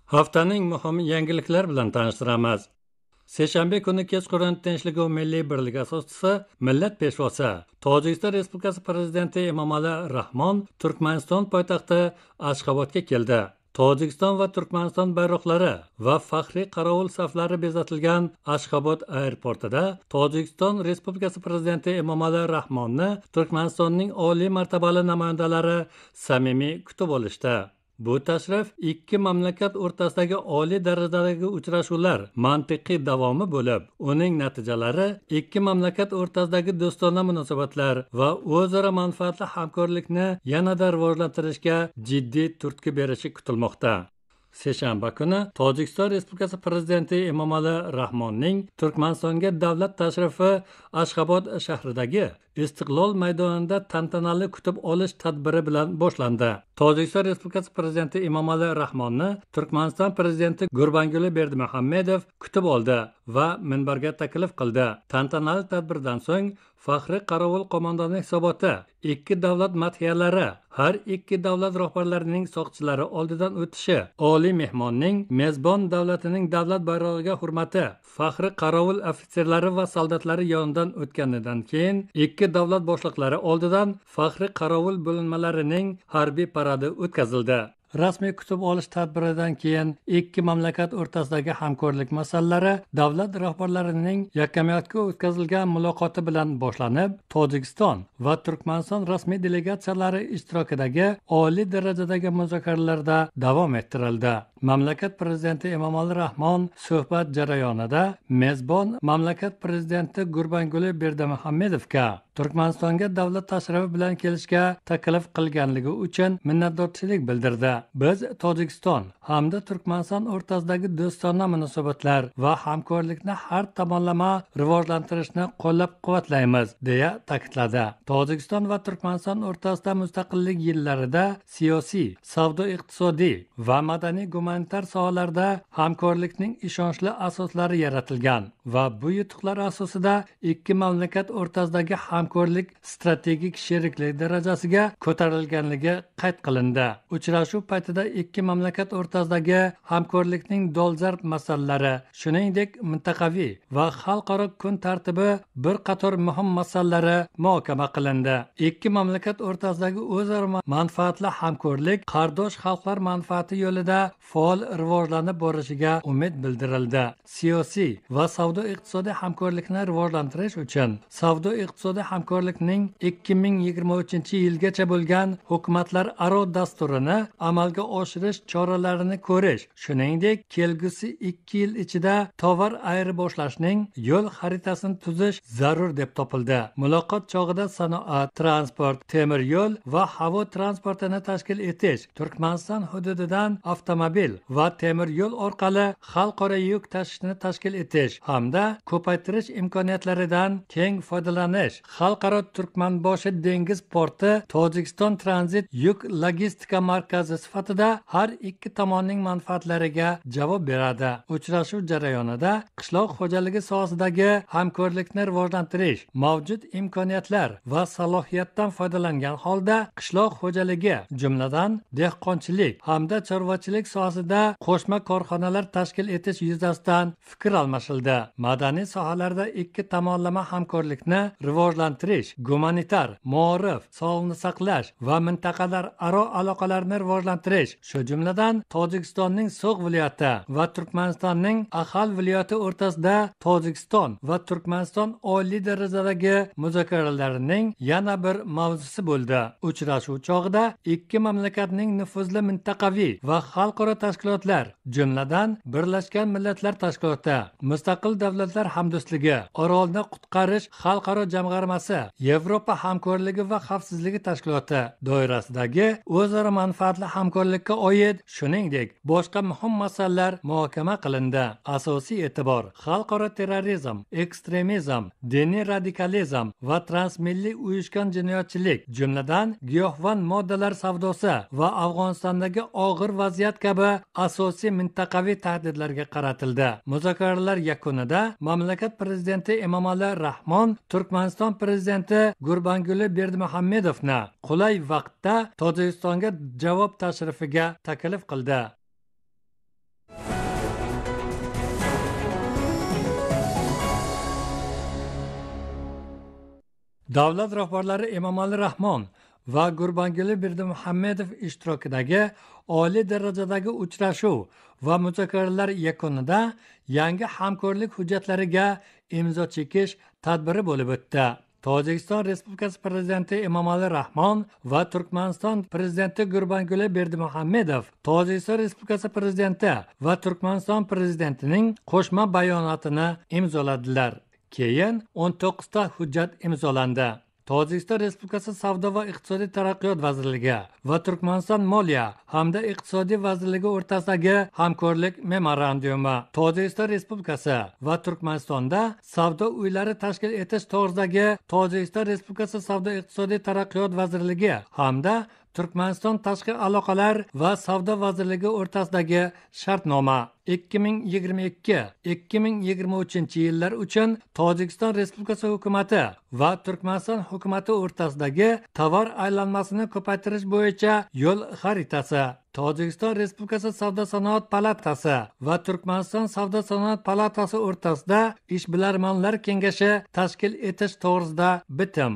Haftaning muhim yangiliklar bilan tanishtiramiz. Seshanba kuni kechqurun Tinchlik va milliy birlik asoschisi, millat peshvosi, Tojikiston Respublikasi prezidenti Emomali Rahmon Turkmaniston poytaxti Ashxobodga keldi. Tojikiston va Turkmaniston bayroqlari va faxriy qarovul saflari bezatilgan Ashxobod aeroportida Tojikiston Respublikasi prezidenti Emomali Rahmonni Turkmanistonning oliy martabali namoyandalari samimiy kutib olishdi. Bu tashrif ikki mamlakat o'rtasidagi oliy darajadagi uchrashuvlar mantiqiy davomi bo'lib, uning natijalari ikki mamlakat o'rtasidagi do'stona munosabatlar va o'zaro manfaatli hamkorlikni yanada rivojlantirishga jiddiy turtki berishi kutilmoqda. Seshanba kuni Tojikiston Respublikasi prezidenti Emomali Rahmonning Turkmanistonga davlat tashrifi Ashxobod shahridagi Istiqlol maydonida tantanali kutib olish tadbiri bilan boshlandi. Tojikiston Respublikasi prezidenti Emomali Rahmonni Turkmaniston prezidenti Gurbanguli Berdimuhamedov kutib oldi va minbarga taklif qildi. Tantanali tadbirdan so'ng faxriy qarovul qo'mondoni hisoboti ikki davlat madhiyalari har ikki davlat rahbarlarining soqchilari oldidan o'tishi, oliy mehmonning mezbon davlatining davlat bayrog'iga hurmati, faxriy qarovul ofitserlari va soldatlari yonidan o'tganidan keyin ikki davlat boshliqlari oldidan faxriy qarovul bo'linmalarining harbiy paradi o'tkazildi. Rasmiy kutib olish tadbiridan keyin ikki mamlakat o'rtasidagi hamkorlik masalalari davlat rahbarlarining yaqiniyatga o'tkazilgan muloqoti bilan boshlanib, Tojikiston va Turkmaniston rasmiy delegatsiyalari ishtirokidagi oliy darajadagi muzokaralarda davom ettirildi. Mamlakat prezidenti Emomali Rahmon suhbat jarayonida mezbon mamlakat prezidenti Gurbanguli Berdimuhamedovga Turkmanistonga davlat tashrifi bilan kelishga taklif qilganligi uchun minnatdorchilik bildirdi. Biz Tojikiston hamda Turkmaniston o'rtasidagi do'stona munosabatlar va hamkorlikni har tomonlama rivojlantirishni qo'llab-quvvatlaymiz, deya ta'kidladi. Tojikiston va Turkmaniston o'rtasida mustaqillik yillarida siyosiy, savdo-iqtisodiy va madaniy-gumanitar sohalarda hamkorlikning ishonchli asoslari yaratilgan va bu yutuqlar asosida ikki mamlakat o'rtasidagi hamkorlik strategik sheriklik darajasiga ko'tarilganligi qayd qilindi. Uchrashuv paytida ikki mamlakat o'rtasidagi hamkorlikning dolzarb masalalari, shuningdek mintaqaviy va xalqaro kun tartibi bir qator muhim masalalari muhokama qilindi. Ikki mamlakat o'rtasidagi o'zaro manfaatli hamkorlik qardosh xalqlar manfaati yo'lida faol rivojlanib borishiga umid bildirildi. Siyosiy va savdo-iqtisodiy hamkorlikni rivojlantirish uchun savdo-iqtisodiy hamkorlikning 2023-yilgacha bo'lgan hukumatlararo dasturini amalga oshirish choralarini ko'rish, shuningdek kelgusi 2 yil ichida tovar ayirboshlashning yo'l xaritasini tuzish zarur deb topildi. Muloqot chog'ida sanoat, transport, temir yo'l va havo transportini tashkil etish, Turkmaniston hududidan avtomobil va temir yo'l orqali xalqaro yuk tashishni tashkil etish hamda ko'paytirish imkoniyatlaridan keng foydalanish, xalqaro Turkmanboshi dengiz porti Tojikiston tranzit yuk logistika markazi sifatida har ikki tomonning manfaatlariga javob beradi. Uchrashuv jarayonida qishloq xo'jaligi sohasidagi hamkorlikni rivojlantirish, mavjud imkoniyatlar va salohiyatdan foydalangan holda qishloq xo'jaligi, jumladan dehqonchilik hamda chorvachilik sohasida qo'shma korxonalar tashkil etish yuzasidan fikr almashildi. Madaniy sohalarda ikki tomonlama hamkorlikni rivojlantirish, gumanitar, muorif, sog'liqni saqlash va mintaqalararo aloqalarni rivojlantirish, shu jumladan Tojikistonning So'g' viloyati va Turkmanistonning Axal viloyati o'rtasida Tojikiston va Turkmaniston oliy darajadagi muzokaralarining yana bir mavzusi bo'ldi. Uchrashuv chog'ida ikki mamlakatning nufuzli mintaqaviy va xalqaro tashkilotlar, jumladan Birlashgan Millatlar Tashkiloti, Mustaqil Davlatlar Hamdo'stligi, Orolni qutqarish xalqaro jamg'armasi jamg'armasi Yevropa hamkorligi va xavfsizligi tashkiloti doirasidagi o'zaro manfaatli hamkorlikka oid, shuningdek, boshqa muhim masalalar muhokama qilindi. Asosiy e'tibor xalqaro terrorizm, ekstremizm, diniy radikalizm va transmilliy uyushgan jinoyatchilik, jumladan giyohvand moddalar savdosi va Afg'onistondagi og'ir vaziyat kabi asosiy mintaqaviy tahdidlarga qaratildi. Muzokaralar yakunida mamlakat prezidenti Emomali Rahmon Turkmaniston prezidenti Gurbanguli Berdimuhamedovni qulay vaqtda Tojikistonga javob tashrifiga taklif qildi. Davlat rahbarlari Emomali Rahmon va Gurbanguli Berdimuhamedov ishtirokidagi oliy darajadagi uchrashuv va muzokaralar yakunida yangi hamkorlik hujjatlariga imzo chekish tadbiri bo'lib o'tdi. Tojikiston Respublikasi prezidenti Emomali Rahmon va Turkmaniston prezidenti Gurbanguli Berdimuhamedov Tojikiston Respublikasi prezidenti va Turkmaniston prezidentining qo'shma bayonotini imzoladilar. Keyin 19 ta hujjat imzolandi. Tojikiston Respublikasi Savdo va iqtisodiy taraqqiyot vazirligi va Turkmaniston Moliya hamda iqtisodiy vazirligi o'rtasidagi hamkorlik memorandumi. Tojikiston Respublikasi va Turkmanistonda savdo uylari tashkil etish to'g'risidagi Tojikiston Respublikasi Savdo iqtisodiy taraqqiyot vazirligi hamda Turkmaniston tashqi aloqalar va savdo vazirligi o'rtasidagi shartnoma 2022-2023 yillar uchun Tojikiston Respublikasi hukumati va Turkmaniston hukumati o'rtasidagi tovar aylanmasini ko'paytirish bo'yicha yo'l xaritasi. Tojikiston Respublikasi Savdo-sanoat palatasi va Turkmaniston Savdo-sanoat palatasi o'rtasida ishbilarmonlar kengashi tashkil etish to'g'risida bitim.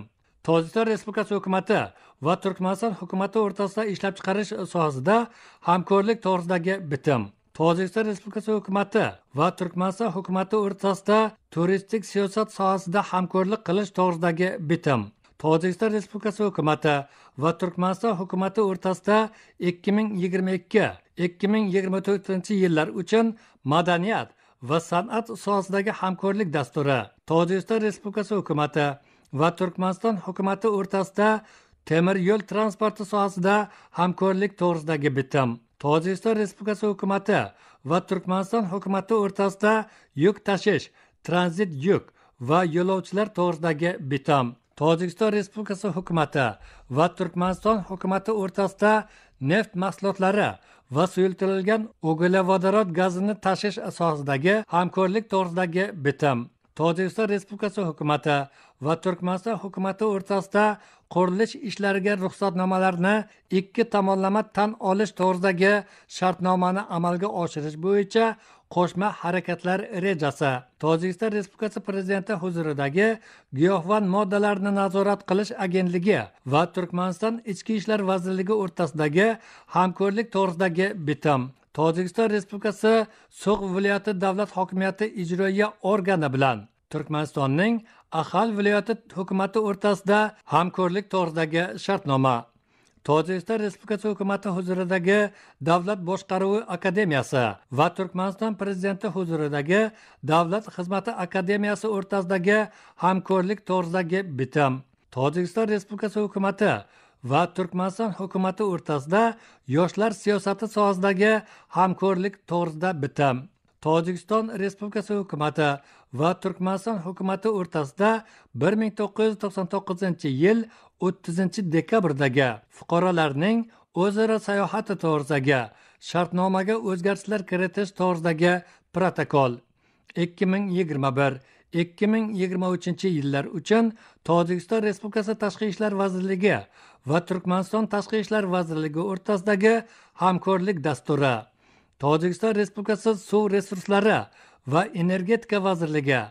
Tojikiston Respublikasi hukumati va Turkmaniston hukumati o'rtasida ishlab chiqarish sohasida hamkorlik to'g'risidagi bitim. Tojikiston Respublikasi hukumati va Turkmaniston hukumati o'rtasida turistik siyosat sohasida hamkorlik qilish to'g'risidagi bitim. Tojikiston Respublikasi hukumati va Turkmaniston hukumati o'rtasida 2022-2024 yillar uchun madaniyat va san'at sohasidagi hamkorlik dasturi. Tojikiston Respublikasi hukumati va Turkmaniston hukumati o'rtasida temir yo'l transporti sohasida hamkorlik to'g'risidagi bitim. Tojikiston Respublikasi hukumati va Turkmaniston hukumati o'rtasida yuk tashish, tranzit yuk va yo'lovchilar to'g'risidagi bitim. Tojikiston Respublikasi hukumati va Turkmaniston hukumati o'rtasida neft mahsulotlari va suyultirilgan uglevodorod gazini tashish sohasidagi hamkorlik to'g'risidagi bitim. Tojikiston Respublikasi hukumati va Turkmaniston hukumati o'rtasida qurilish ishlariga ruxsatnomalarni ikki tomonlama tan olish to'g'risidagi shartnomani amalga oshirish bo'yicha qo'shma harakatlar rejasi. Tojikiston Respublikasi prezidenti huzuridagi giyohvand moddalarni nazorat qilish agentligi va Turkmaniston Ichki ishlar vazirligi o'rtasidagi hamkorlik to'g'risidagi bitim. Tojikiston Respublikasi So'g'd viloyati davlat hokimiyati ijroiya organi bilan Turkmanistonning Axal viloyati hukumati o'rtasida hamkorlik to'g'risidagi shartnoma. Tojikiston Respublikasi hukumati huzuridagi Davlat boshqaruvi akademiyasi va Turkmaniston prezidenti huzuridagi Davlat xizmati akademiyasi o'rtasidagi hamkorlik to'g'risidagi bitim. Tojikiston Respublikasi hukumati va Turkmaniston hukumati o'rtasida yoshlar siyosati sohasidagi hamkorlik to'g'risida bitim. Tojikiston Respublikasi hukumati va Turkmaniston hukumati o'rtasida 1999-yil 30-dekabrdagi fuqarolarning o'zaro sayohati to'g'risidagi shartnomaga o'zgartishlar kiritish to'g'risidagi protokol 2021-2023 yillar uchun Tojikiston Respublikasi Tashqi ishlar vazirligi va Turkmaniston Tashqi ishlar vazirligi o'rtasidagi hamkorlik dasturi. Tojikiston Respublikasi Suv resurslari va energetika vazirligi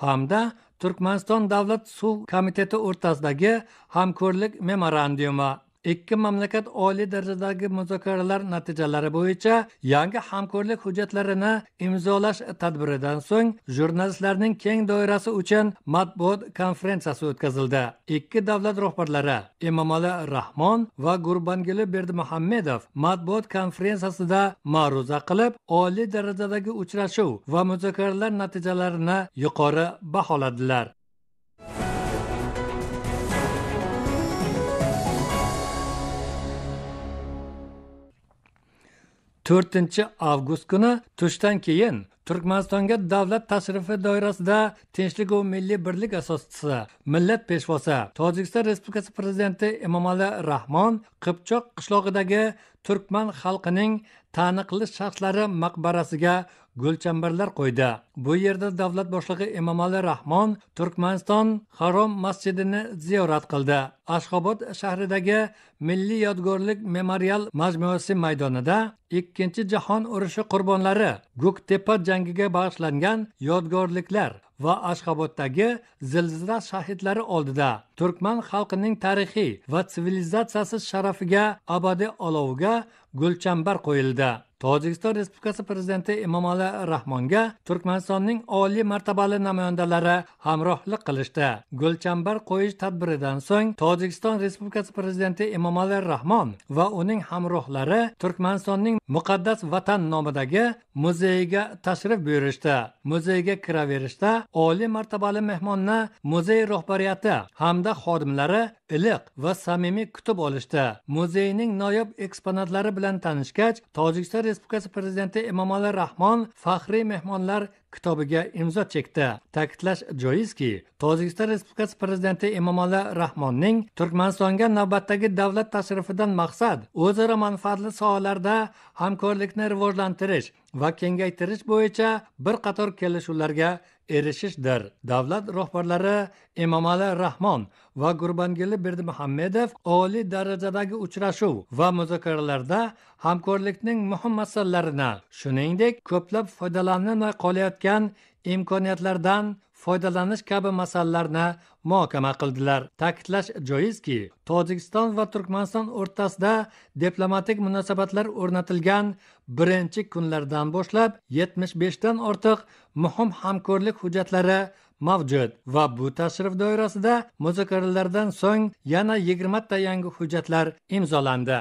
hamda Turkmaniston Davlat suv komiteti o'rtasidagi hamkorlik memorandumi. Ikki mamlakat oliy darajadagi muzokaralar natijalari bo'yicha yangi hamkorlik hujjatlarini imzolash tadbiridan so'ng jurnalistlarning keng doirasi uchun matbuot konferensiyasi o'tkazildi. Ikki davlat rahbarlari Emomali Rahmon va Gurbanguli Berdimuhamedov matbuot konferensiyasida ma'ruza qilib, oliy darajadagi uchrashuv va muzokaralar natijalarini yuqori baholadilar. 4-avgust kuni tushdan keyin Turkmanistonga davlat tashrifi doirasida Tinchlik va milliy birlik asoschisi, millat peshvosi, Tojikiston Respublikasi prezidenti Emomali Rahmon Qipchoq qishlog'idagi turkman xalqining taniqli shaxslari maqbarasiga gulchambarlar qo'ydi. Bu yerda davlat boshlig'i Emomali Rahmon Turkmaniston Harom masjidini ziyorat qildi. Ashxobod shahridagi Milliy yodgorlik memorial majmuasi maydonida Ikkinchi jahon urushi qurbonlari Guktepa jangiga bag'ishlangan yodgorliklar va Ashxoboddagi zilzila shahidlari oldida turkman xalqining tarixiy va sivilizatsiyasi sharafiga abadiy oloviga gulchambar qo'yildi. Tojikiston Respublikasi prezidenti Emomali Rahmonga Turkmanistonning oliy martabali namoyandalari hamrohlik qilishdi. Gulchambar qo'yish tadbiridan so'ng Tojikiston Respublikasi prezidenti Emomali Rahmon va uning hamrohlari Turkmanistonning muqaddas vatan nomidagi muzeyiga tashrif buyurishdi. Muzeyga kiraverishda oliy martabali mehmonni muzey rahbariyati hamda xodimlari iliq va samimiy kutib olishdi. Muzeyning noyob eksponatlari bilan tanishgach, Tojikiston Respublikasi prezidenti Emomali Rahmon faxriy mehmonlar kitobiga imzo chekdi. Ta'kidlash joizki, Tojikiston Respublikasi prezidenti Emomali Rahmonning Turkmanistonga navbatdagi davlat tashrifidan maqsad o'zaro manfaatli sohalarda hamkorlikni rivojlantirish va kengaytirish bo'yicha bir qator kelishuvlarga erishishdir. Davlat rahbarlari Emomali Rahmon va Gurbanguli Berdimuhammedov oliy darajadagi uchrashuv va muzokaralarda hamkorlikning muhim masalalarini, shuningdek ko'plab foydalanilmay qolayotgan imkoniyatlardan foydalanish kabi masalalarni muhokama qildilar. Ta'kidlash joizki, Tojikiston va Turkmaniston o'rtasida diplomatik munosabatlar o'rnatilgan birinchi kunlardan boshlab 75 dan ortiq muhim hamkorlik hujjatlari mavjud va bu tashrif doirasida muzokaralardan so'ng yana 20 ta yangi hujjatlar imzolandi.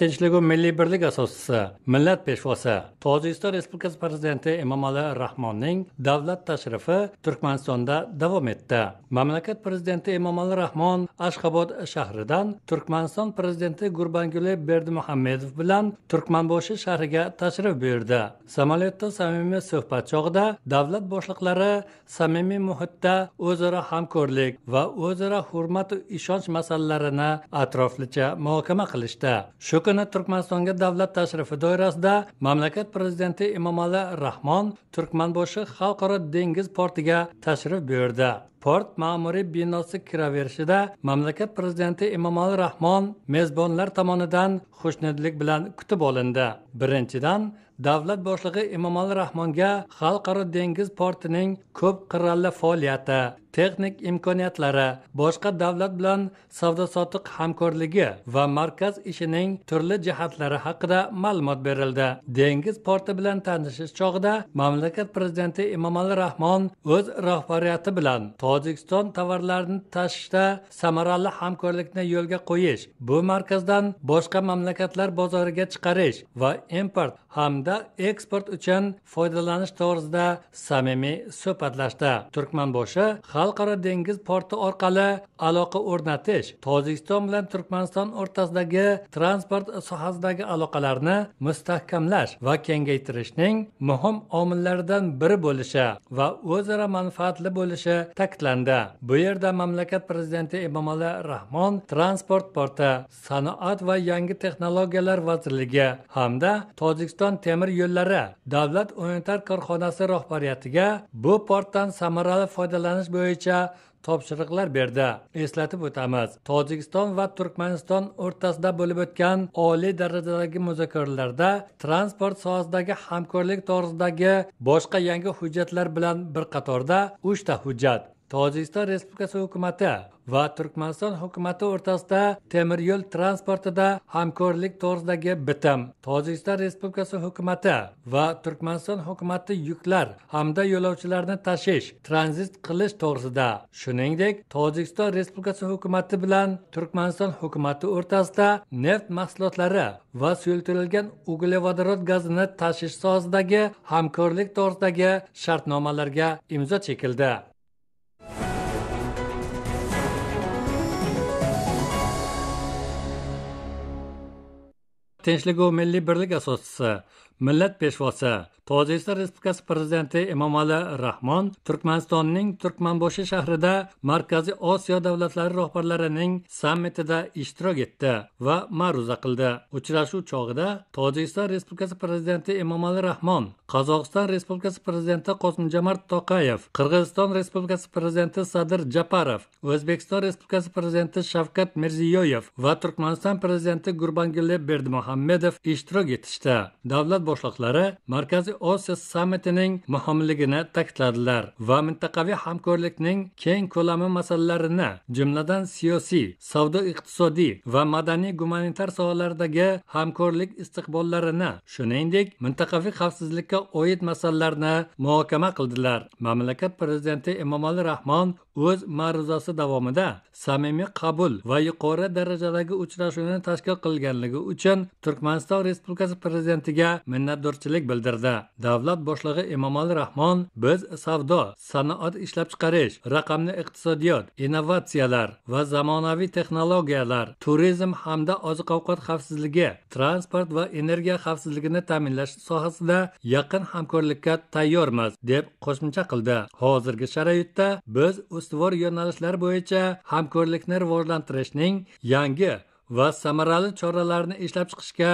Tinchlik va milliy birlik asoschisi, millat peshvosi, Tojikiston Respublikasi prezidenti Emomali Rahmonning davlat tashrifi Turkmanistonda davom etdi. Mamlakat prezidenti Emomali Rahmon Ashxobod shahridan Turkmaniston prezidenti Gurbanguli Berdimuhammedov bilan Turkmanboshi shahriga tashrif buyurdi. Samolyotda samimiy suhbat chog'ida davlat boshliqlari samimiy muhitda o'zaro hamkorlik va o'zaro hurmat va ishonch masalalarini atroflicha muhokama qilishdi. Shu kuni Turkmanistonga davlat tashrifi doirasida mamlakat prezidenti Emomali Rahmon Turkmanboshi xalqaro dengiz portiga tashrif buyurdi. Port ma'muriy binosi kiraverishida mamlakat prezidenti Emomali Rahmon mezbonlar tomonidan xushnudlik bilan kutib olindi. Birinchidan, davlat boshlig'i Emomali Rahmonga xalqaro dengiz portining ko'p qirrali faoliyati, texnik imkoniyatlari, boshqa davlat bilan savdo-sotiq hamkorligi va markaz ishining turli jihatlari haqida ma'lumot berildi. Dengiz porti bilan tanishish chog'ida mamlakat prezidenti Emomali Rahmon o'z rahbariyati bilan Tojikiston tovarlarini tashishda samarali hamkorlikni yo'lga qo'yish, bu markazdan boshqa mamlakatlar bozoriga chiqarish va import hamda eksport uchun foydalanish to'g'risida samimiy suhbatlashdi. Turkmanboshi xalqaro dengiz porti orqali aloqa o'rnatish Tojikiston bilan Turkmaniston o'rtasidagi transport sohasidagi aloqalarni mustahkamlash va kengaytirishning muhim omillaridan biri bo'lishi va o'zaro manfaatli bo'lishi ta'kidlandi. Bu yerda mamlakat prezidenti Emomali Rahmon transport porti, sanoat va yangi texnologiyalar vazirligi hamda Tojikiston temir yo'llari davlat unitar korxonasi rahbariyatiga bu portdan samarali foydalanish bo'yicha topshiriqlar berdi. Eslatib o'tamiz, Tojikiston va Turkmaniston o'rtasida bo'lib o'tgan oliy darajadagi muzokaralarda transport sohasidagi hamkorlik to'g'risidagi boshqa yangi hujjatlar bilan bir qatorda 3 ta hujjat Tojikiston Respublikasi hukumati va Turkmaniston hukumati o'rtasida temir yo'l transportida hamkorlik to'g'risidagi bitim, Tojikiston Respublikasi hukumati va Turkmaniston hukumati yuklar hamda yo'lovchilarni tashish, tranzit qilish to'g'risida, shuningdek Tojikiston Respublikasi hukumati bilan Turkmaniston hukumati o'rtasida neft mahsulotlari va suyultirilgan uglevodorod gazini tashish sohasidagi hamkorlik to'g'risidagi shartnomalarga imzo chekildi. Tinchlik va milliy birlik asoschisi, millat peshvosi, Tojikiston Respublikasi Prezidenti Emomali Rahmon Turkmanistonning Turkmanboshi shahrida Markaziy Osiyo davlatlari rahbarlarining sammitida ishtirok etdi va ma'ruza qildi. Uchrashuv chog'ida Tojikiston Respublikasi Prezidenti Emomali Rahmon, Qozog'iston Respublikasi Prezidenti Qosimjomart To'qayev, Qirg'iziston Respublikasi Prezidenti Sadir Japarov, O'zbekiston Respublikasi Prezidenti Shavkat Mirziyoyev va Turkmaniston Prezidenti Gurbanguli Berdimuhamedov ishtirok etishdi. Davlat boshliqlari Markaziy Osiyo sammitining muhimligini ta'kidladilar va mintaqaviy hamkorlikning keng ko'lami masalalarini, jumladan siyosiy, savdo-iqtisodiy va madaniy-gumanitar sohalardagi hamkorlik istiqbollarini, shuningdek, mintaqaviy xavfsizlikka oid masalalarni muhokama qildilar. Mamlakat prezidenti Emomali Rahmon o'z ma'ruzasi davomida samimiy qabul va yuqori darajadagi uchrashuvni tashkil qilganligi uchun Turkmaniston Respublikasi prezidentiga minnatdorchilik bildirdi. Davlat boshlig'i Emomali Rahmon biz savdo, sanoat ishlab chiqarish, raqamli iqtisodiyot, innovatsiyalar va zamonaviy texnologiyalar, turizm hamda oziq-ovqat xavfsizligi, transport va energiya xavfsizligini ta'minlash sohasida yaqin hamkorlikka tayyormiz deb qo'shimcha qildi. Hozirgi sharoitda biz ustuvor yo'nalishlar bo'yicha hamkorlikni rivojlantirishning yangi va samarali choralarni ishlab chiqishga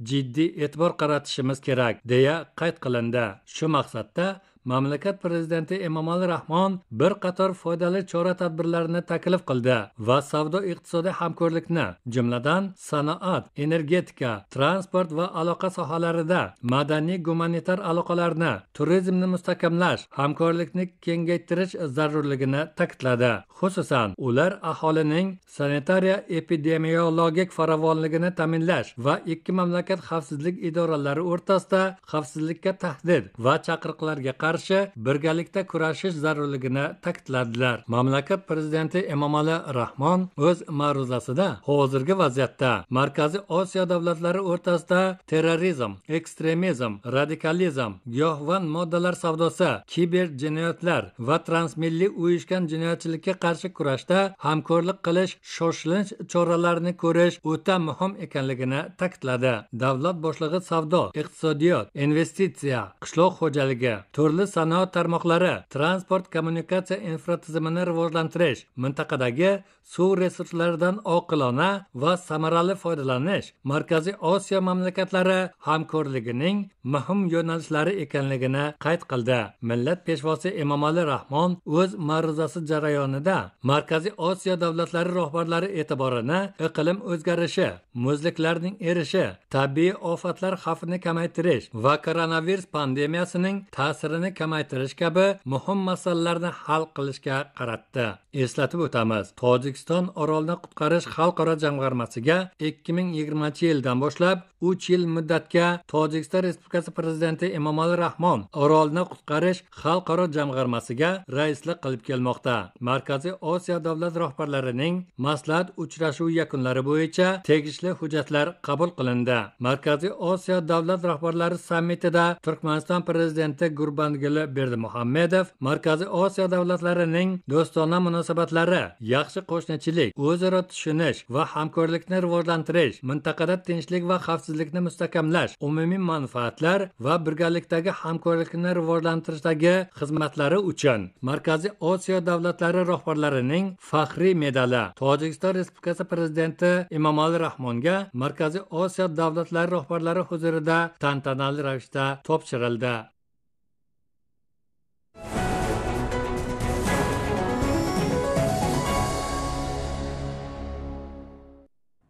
jiddiy e'tibor qaratishimiz kerak, deya qayd qilindi. Shu maqsadda mamlakat prezidenti Emomali Rahmon bir qator foydali chora-tadbirlarni taklif qildi va savdo-iqtisodiy hamkorlikni, jumladan sanoat, energetika, transport va aloqa sohalarida madaniy-gumanitar aloqalarni, turizmni mustahkamlash, hamkorlikni kengaytirish zarurligini ta'kidladi. Xususan, ular aholining sanitariya-epidemiologik farovonligini ta'minlash va ikki mamlakat xavfsizlik idoralari o'rtasida xavfsizlikka tahdid va chaqiriqlarga qarshi birgalikda kurashish zarurligini ta'kidladilar. Mamlakat prezidenti Emomali Rahmon o'z ma'ruzasida hozirgi vaziyatda Markaziy Osiyo davlatlari o'rtasida terrorizm, ekstremizm, radikalizm, giyohvand moddalar savdosi, kiber jinoyatlar va transmilliy uyushgan jinoyatchilikka qarshi kurashda hamkorlik qilish, shoshilinch choralarni ko'rish o'ta muhim ekanligini ta'kidladi. Davlat boshlig'i savdo, iqtisodiyot, investitsiya, qishloq xo'jaligi, turli sanoat tarmoqlari, transport kommunikatsiya infratuzilmini rivojlantirish, mintaqadagi suv resurslaridan oqilona va samarali foydalanish Markaziy Osiyo mamlakatlari hamkorligining muhim yo'nalishlari ekanligini qayd qildi. Millat peshvosi Emomali Rahmon o'z ma'ruzasi jarayonida Markaziy Osiyo davlatlari rahbarlari e'tiborini iqlim o'zgarishi, muzliklarning erishi, tabiiy ofatlar xavfini kamaytirish va koronavirus pandemiyasining ta'sirini kamaytirish kabi muhim masalalarni hal qilishga qaratdi. Eslatib o'tamiz, Tojikiston orolni qutqarish xalqaro jamg'armasiga 2020-yildan boshlab 3 yil muddatga Tojikiston Respublikasi prezidenti Emomali Rahmon orolni qutqarish xalqaro jamg'armasiga raislik qilib kelmoqda. Markaziy Osiyo davlat rahbarlarining maslahat uchrashuvi yakunlari bo'yicha tegishli hujjatlar qabul qilindi. Markaziy Osiyo davlat rahbarlari sammitida Turkmaniston prezidenti Gurbanguli Berdimuhamedov Markaziy Osiyo davlatlarining do'stona munosabatlari, yaxshi qo'shnichilik, o'zaro tushunish va hamkorlikni rivojlantirish, mintaqada tinchlik va xavfsizlikni mustahkamlash, umumiy manfaatlar va birgalikdagi hamkorlikni rivojlantirishdagi xizmatlari uchun Markaziy Osiyo davlatlari rahbarlarining faxriy medali Tojikiston Respublikasi prezidenti Emomali Rahmonga Markaziy Osiyo davlatlari rahbarlari huzurida tantanali ravishda topshirildi.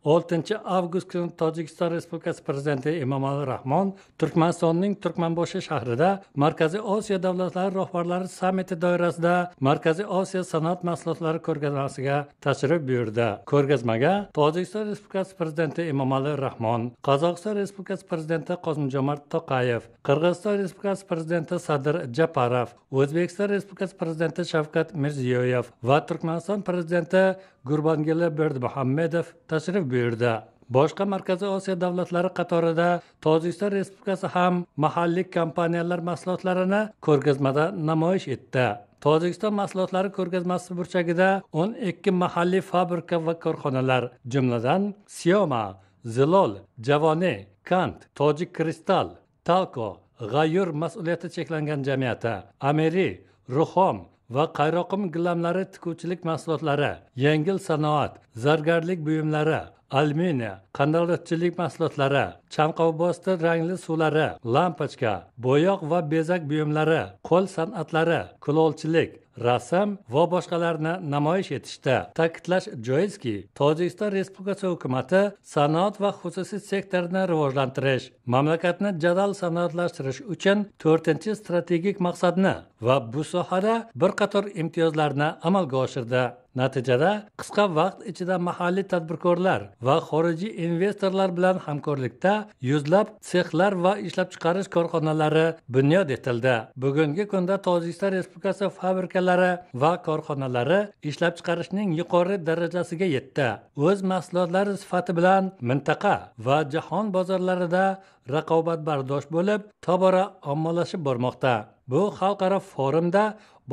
6 avgust kuni Tojikiston Respublikasi prezidenti Emomali Rahmon Turkmanistonning Turkmanboshi shahrida Markaziy Osiyo davlatlari rahbarlari sammiti doirasida Markaziy Osiyo sanoat mahsulotlari ko'rgazmasiga tashrif buyurdi. Ko'rgazmaga Tojikiston Respublikasi prezidenti Emomali Rahmon, Qozog'iston Respublikasi prezidenti Qosimjomart To'qayev, Qirg'iziston Respublikasi prezidenti Sadir Japarov, O'zbekiston Respublikasi prezidenti Shavkat Mirziyoyev va Turkmaniston prezidenti Gurbanguli Berdimuhamedov tashrif buyurdi. Boshqa Markaziy Osiyo davlatlari qatorida Tojikiston Respublikasi ham mahalliy kompaniyalar mahsulotlarini ko'rgazmada namoyish etdi. Tojikiston mahsulotlari ko'rgazmasi burchagida 12 mahalliy fabrika va korxonalar, jumladan Sioma, Zilol, Javoni, Kant, Tojik Kristal, Talco, G'ayur mas'uliyati cheklangan jamiyati, Amiri, Ruhom va qayroqim gilamlari tikuvchilik mahsulotlari, yengil sanoat, zargarlik buyumlari, alüminiya, qandolatchilik mahsulotlari, chanqovbosdi rangli suvlari, lampochka, bo'yoq va bezak buyumlari, qo'l san'atlari, kulolchilik, rasm va boshqalarni namoyish etishdi. Ta'kidlash joizki, Tojikiston Respublikasi hukumati sanoat va xususiy sektorni rivojlantirish, mamlakatni jadal sanoatlashtirish uchun 4-strategik maqsadni va bu sohada bir qator imtiyozlarni amalga oshirdi. Natijada qisqa vaqt ichida mahalliy tadbirkorlar va xorijiy investorlar bilan hamkorlikda yuzlab sexlar va ishlab chiqarish korxonalari bunyod etildi. Bugungi kunda Tojikiston Respublikasi fabrikalari va korxonalari ishlab chiqarishning yuqori darajasiga yetdi. O'z mahsulotlari sifati bilan mintaqa va jahon bozorlarida raqobatbardosh bo'lib, tobora ommalashib bormoqda. Bu xalqaro forumda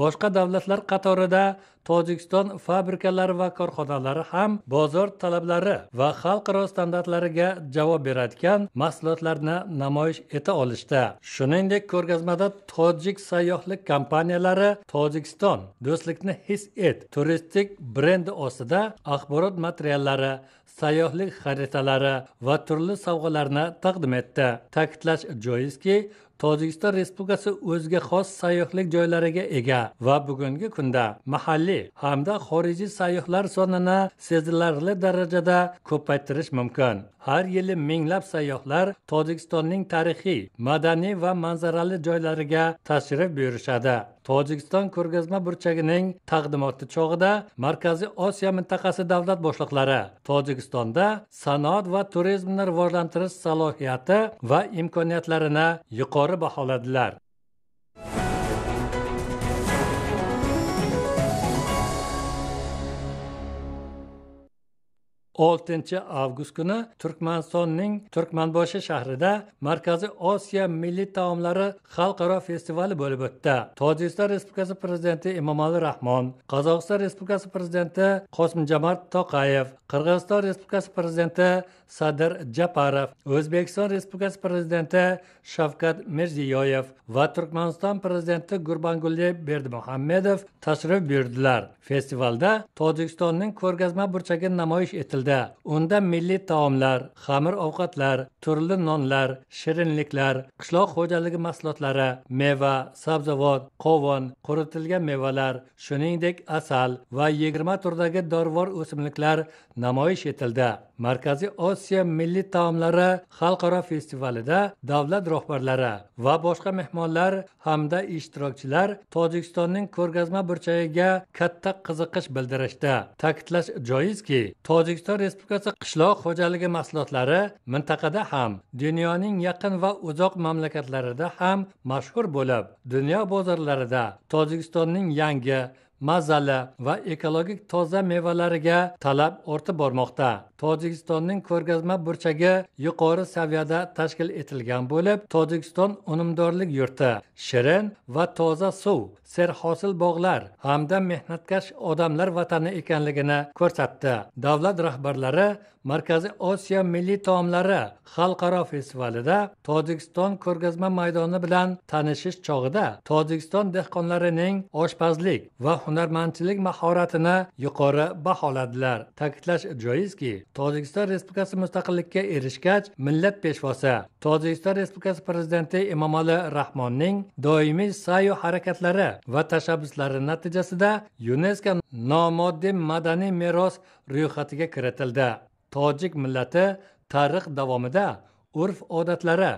boshqa davlatlar qatorida Tojikiston fabrikalari va korxonalari ham bozor talablari va xalqaro standartlariga javob beradigan mahsulotlarni namoyish eta olishdi. Shuningdek, ko'rgazmada tojik sayyohlik kompaniyalari Tojikiston do'stlikni his et turistik brendi ostida axborot materiallari, sayyohlik xaritalari va turli sovg'alarni taqdim etdi. Ta'kidlash joizki, Tojikiston Respublikasi o'ziga xos sayyohlik joylariga ega va bugungi kunda mahalliy hamda xorijiy sayyohlar sonini sezilarli darajada ko'paytirish mumkin. Har yili minglab sayyohlar Tojikistonning tarixiy, madaniy va manzarali joylariga tashrif buyurishadi. Tojikiston ko'rgazma burchagining taqdimoti chog'ida Markaziy Osiyo mintaqasi davlat boshliqlari Tojikistonda sanoat va turizmni rivojlantirish salohiyati va imkoniyatlarini yuqori baholadilar. 6 avgust kuni Turkmanistonning Turkmanboshi shahrida Markaziy Osiyo milliy taomlari xalqaro festivali bo'lib o'tdi. Tojikiston Respublikasi prezidenti Emomali Rahmon, Qozog'iston Respublikasi prezidenti Qosimjomart To'qayev, Qirg'iziston Respublikasi prezidenti Sadir Japarov, O'zbekiston Respublikasi prezidenti Shavkat Mirziyoyev va Turkmaniston prezidenti Gurbanguli Berdimuhamedov tashrif buyurdilar. Festivalda Tojikistonning ko'rgazma burchagi namoyish etildi. Unda milliy taomlar, xamir ovqatlar, turli nonlar, shirinliklar, qishloq xo'jaligi mahsulotlari, meva, sabzavot, qovun, quritilgan mevalar, shuningdek asal va 20 turdagi dorivor o'simliklar namoyish etildi. Markaziy Osiyo milliy taomlari xalqaro festivalida davlat rahbarlari va boshqa mehmonlar hamda ishtirokchilar Tojikistonning ko'rgazma burchagiga katta qiziqish bildirishdi. Ta'kidlash joizki, Tojikiston Respublikasi qishloq xo'jaligi mahsulotlari mintaqada ham, dunyoning yaqin va uzoq mamlakatlarida ham mashhur bo'lib, dunyo bozorlarida Tojikistonning yangi, mazali va ekologik toza mevalariga talab ortib bormoqda. Tojikistonning ko'rgazma burchagi yuqori saviyada tashkil etilgan bo'lib, Tojikiston unumdorlik yurti, shirin va toza suv, serhosil bog'lar hamda mehnatkash odamlar vatani ekanligini ko'rsatdi. Davlat rahbarlari Markaziy Osiyo milliy taomlari xalqaro festivalida Tojikiston ko'rgazma maydoni bilan tanishish chog'ida Tojikiston dehqonlarining oshpazlik va hunarmandchilik mahoratini yuqori baholadilar. Ta'kidlash joizki, Tojikiston Respublikasi mustaqillikka erishgach, millat peshvosi Tojikiston Respublikasi prezidenti Emomali Rahmonning doimiy sa'y harakatlari va tashabbuslari natijasida UNESCO nomoddiy madaniy meros ro'yxatiga kiritildi. Tojik millati tarix davomida urf-odatlari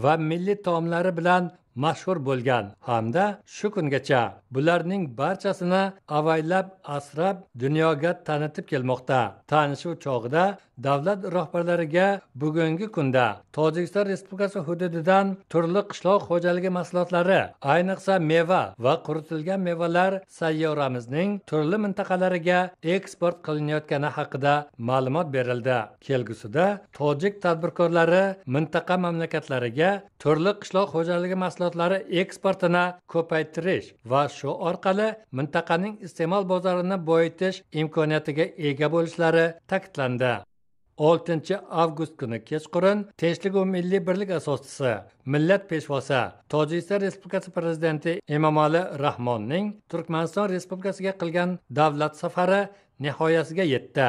va milliy taomlari bilan mashhur bo'lgan hamda shu kungacha bularning barchasini avaylab asrab dunyoga tanitib kelmoqda. Tanishuv chog'ida davlat rahbarlariga bugungi kunda Tojikiston Respublikasi hududidan turli qishloq xo'jaligi mahsulotlari, ayniqsa meva va quritilgan mevalar sayyoramizning turli mintaqalariga eksport qilinayotgani haqida ma'lumot berildi. Kelgusida tojik tadbirkorlari mintaqa mamlakatlariga turli qishloq xo'jaligi mahsulotlari eksportini ko'paytirish va shu orqali mintaqaning iste'mol bozorini boyitish imkoniyatiga ega bo'lishlari ta'kidlandi. 6 avgust kuni kechqurun Tinchlik va milliy birlik asoschisi, millat peshvosi, Tojikiston Respublikasi prezidenti Emomali Rahmonning Turkmaniston Respublikasiga qilgan davlat safari nihoyasiga yetdi.